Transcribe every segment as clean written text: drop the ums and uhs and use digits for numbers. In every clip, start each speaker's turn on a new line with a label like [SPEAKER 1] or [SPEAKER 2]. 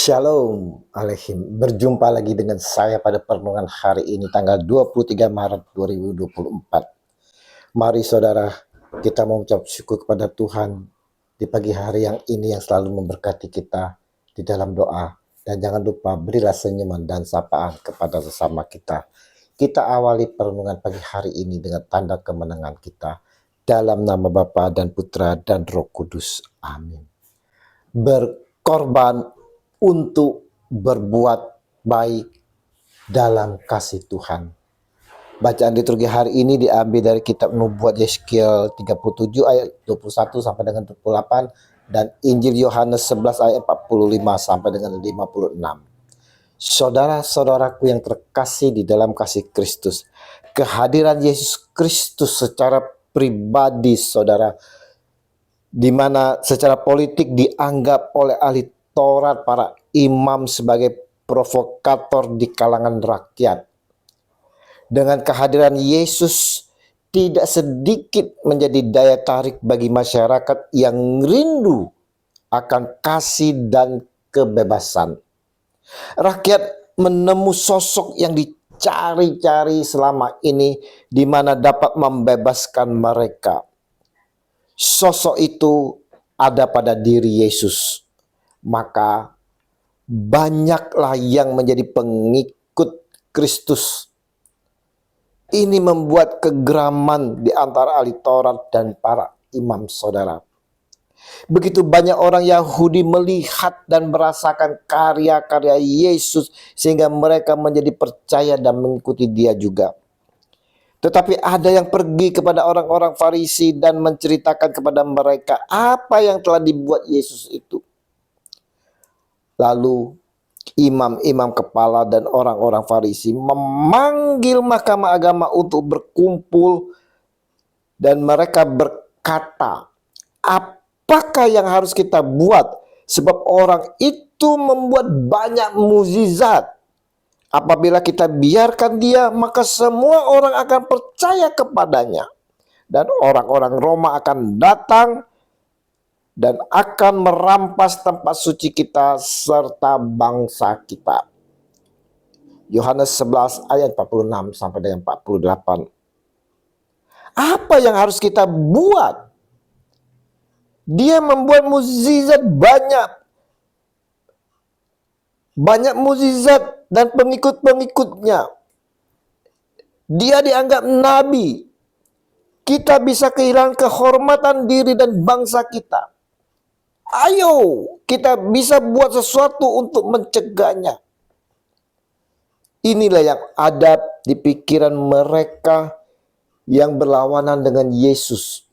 [SPEAKER 1] Shalom Aleihim. Berjumpa lagi dengan saya pada perenungan hari ini tanggal 23 Maret 2024. Mari saudara, kita mengucap syukur kepada Tuhan di pagi hari yang ini yang selalu memberkati kita di dalam doa. Dan jangan lupa berilah senyuman dan sapaan kepada sesama kita. Kita awali perenungan pagi hari ini dengan tanda kemenangan kita. Dalam nama Bapa dan Putra dan Roh Kudus. Amin. Berkorban untuk berbuat baik dalam kasih Tuhan. Bacaan liturgi hari ini diambil dari kitab Nubuat Yeskiel 37 ayat 21 sampai dengan 28 dan Injil Yohanes 11 ayat 45 sampai dengan 56. Saudara-saudaraku yang terkasih di dalam kasih Kristus, kehadiran Yesus Kristus secara pribadi saudara, di mana secara politik dianggap oleh ahli Taurat para imam sebagai provokator di kalangan rakyat. Dengan kehadiran Yesus tidak sedikit menjadi daya tarik bagi masyarakat yang rindu akan kasih dan kebebasan. Rakyat menemu sosok yang dicari-cari selama ini di mana dapat membebaskan mereka. Sosok itu ada pada diri Yesus. Maka banyaklah yang menjadi pengikut Kristus. Ini membuat kegeraman di antara ahli Taurat dan para imam saudara. Begitu banyak orang Yahudi melihat dan merasakan karya-karya Yesus sehingga mereka menjadi percaya dan mengikuti dia juga. Tetapi ada yang pergi kepada orang-orang Farisi dan menceritakan kepada mereka apa yang telah dibuat Yesus itu. Lalu imam-imam kepala dan orang-orang Farisi memanggil mahkamah agama untuk berkumpul dan mereka berkata, apakah yang harus kita buat? Sebab orang itu membuat banyak mukjizat. Apabila kita biarkan dia, maka semua orang akan percaya kepadanya. Dan orang-orang Roma akan datang dan akan merampas tempat suci kita serta bangsa kita. Yohanes 11 ayat 46 sampai dengan 48. Apa yang harus kita buat? Dia membuat mukjizat banyak. Banyak mukjizat dan pengikut-pengikutnya. Dia dianggap nabi. Kita bisa kehilangan kehormatan diri dan bangsa kita. Ayo, kita bisa buat sesuatu untuk mencegahnya. Inilah yang ada di pikiran mereka yang berlawanan dengan Yesus.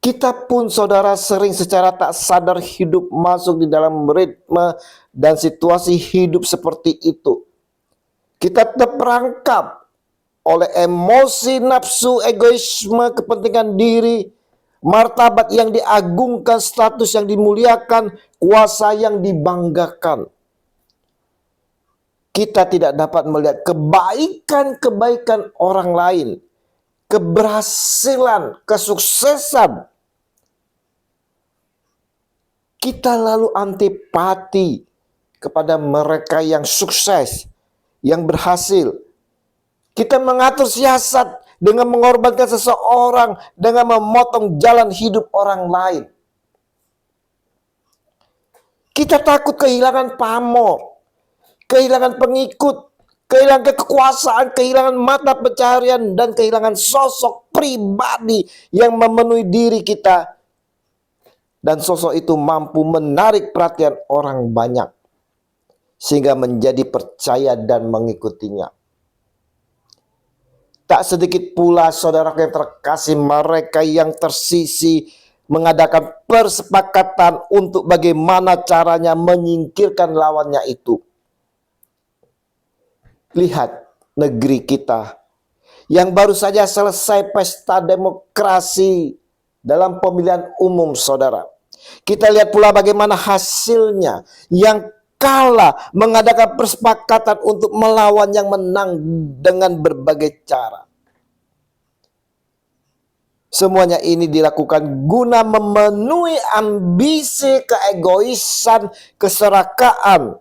[SPEAKER 1] Kita pun saudara sering secara tak sadar hidup masuk di dalam ritme dan situasi hidup seperti itu. Kita terperangkap oleh emosi, nafsu, egoisme, kepentingan diri, martabat yang diagungkan, status yang dimuliakan, kuasa yang dibanggakan. Kita tidak dapat melihat kebaikan-kebaikan orang lain, keberhasilan, kesuksesan. Kita lalu antipati kepada mereka yang sukses, yang berhasil. Kita mengatur siasat dengan mengorbankan seseorang, dengan memotong jalan hidup orang lain. Kita takut kehilangan pamor, kehilangan pengikut, kehilangan kekuasaan, kehilangan mata pencaharian, dan kehilangan sosok pribadi yang memenuhi diri kita. Dan sosok itu mampu menarik perhatian orang banyak, sehingga menjadi percaya dan mengikutinya. Tak sedikit pula saudara yang terkasih mereka yang tersisi mengadakan persepakatan untuk bagaimana caranya menyingkirkan lawannya itu. Lihat negeri kita yang baru saja selesai pesta demokrasi dalam pemilihan umum saudara. Kita lihat pula bagaimana hasilnya yang kalah mengadakan persepakatan untuk melawan yang menang dengan berbagai cara. Semuanya ini dilakukan guna memenuhi ambisi, keegoisan, keserakaan,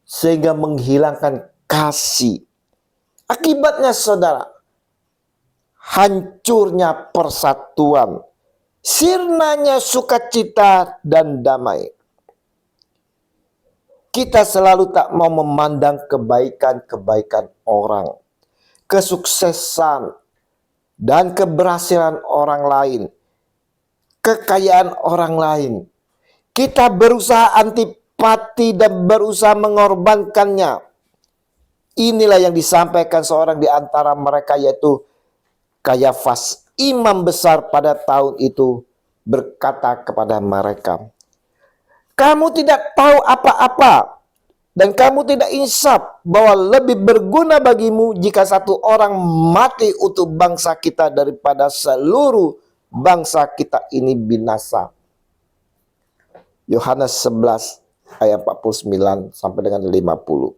[SPEAKER 1] sehingga menghilangkan kasih. Akibatnya saudara, hancurnya persatuan, sirnanya sukacita dan damai. Kita selalu tak mau memandang kebaikan-kebaikan orang, kesuksesan dan keberhasilan orang lain, kekayaan orang lain. Kita berusaha antipati dan berusaha mengorbankannya. Inilah yang disampaikan seorang di antara mereka, yaitu Kayafas, imam besar pada tahun itu, berkata kepada mereka, "Kamu tidak tahu apa-apa, dan kamu tidak insaf bahwa lebih berguna bagimu jika satu orang mati untuk bangsa kita daripada seluruh bangsa kita ini binasa." Yohanes 11 ayat 49 sampai dengan 50.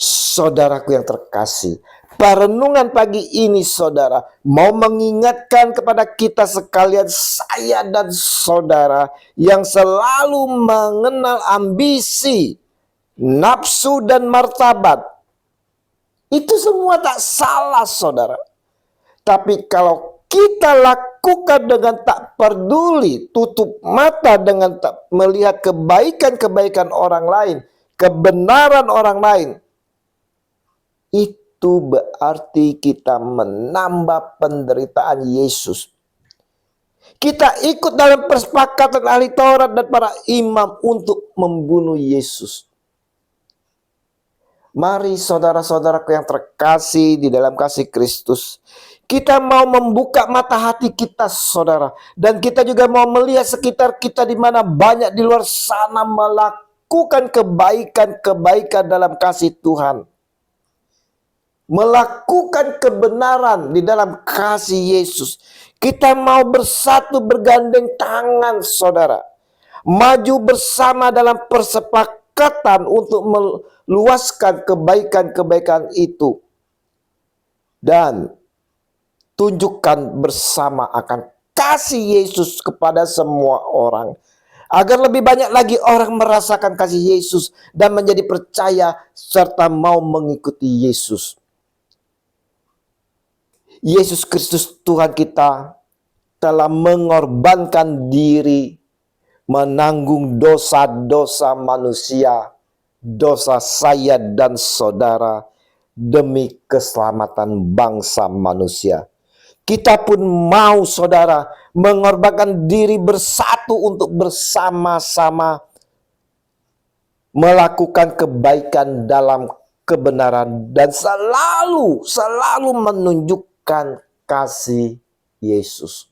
[SPEAKER 1] Saudaraku yang terkasih, perenungan pagi ini saudara mau mengingatkan kepada kita sekalian, saya dan saudara yang selalu mengenal ambisi, nafsu dan martabat. Itu semua tak salah saudara. Tapi kalau kita lakukan dengan tak peduli, tutup mata dengan tak melihat kebaikan-kebaikan orang lain, kebenaran orang lain, itu berarti kita menambah penderitaan Yesus. Kita ikut dalam persepakatan ahli Taurat dan para imam untuk membunuh Yesus. Mari saudara-saudaraku yang terkasih di dalam kasih Kristus, kita mau membuka mata hati kita saudara. Dan kita juga mau melihat sekitar kita di mana banyak di luar sana melakukan kebaikan-kebaikan dalam kasih Tuhan. Melakukan kebenaran di dalam kasih Yesus. Kita mau bersatu bergandeng tangan saudara. Maju bersama dalam persepakatan untuk meluaskan kebaikan-kebaikan itu. Dan tunjukkan bersama akan kasih Yesus kepada semua orang. Agar lebih banyak lagi orang merasakan kasih Yesus dan menjadi percaya serta mau mengikuti Yesus. Yesus Kristus Tuhan kita telah mengorbankan diri, menanggung dosa-dosa manusia, dosa saya dan saudara, demi keselamatan bangsa manusia. Kita pun mau saudara mengorbankan diri, bersatu untuk bersama-sama melakukan kebaikan dalam kebenaran dan selalu menunjukkan kasih Yesus.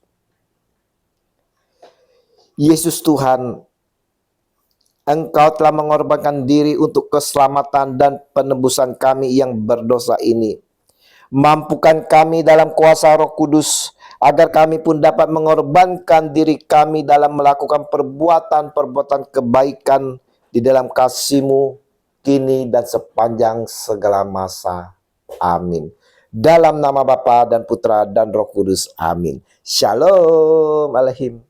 [SPEAKER 1] Yesus Tuhan, Engkau telah mengorbankan diri untuk keselamatan dan penebusan kami yang berdosa ini. Mampukan kami dalam kuasa Roh Kudus, agar kami pun dapat mengorbankan diri kami dalam melakukan perbuatan-perbuatan kebaikan di dalam kasih-Mu, kini dan sepanjang segala masa. Amin. Dalam nama Bapa dan Putra dan Roh Kudus. Amin. Shalom Alaikum.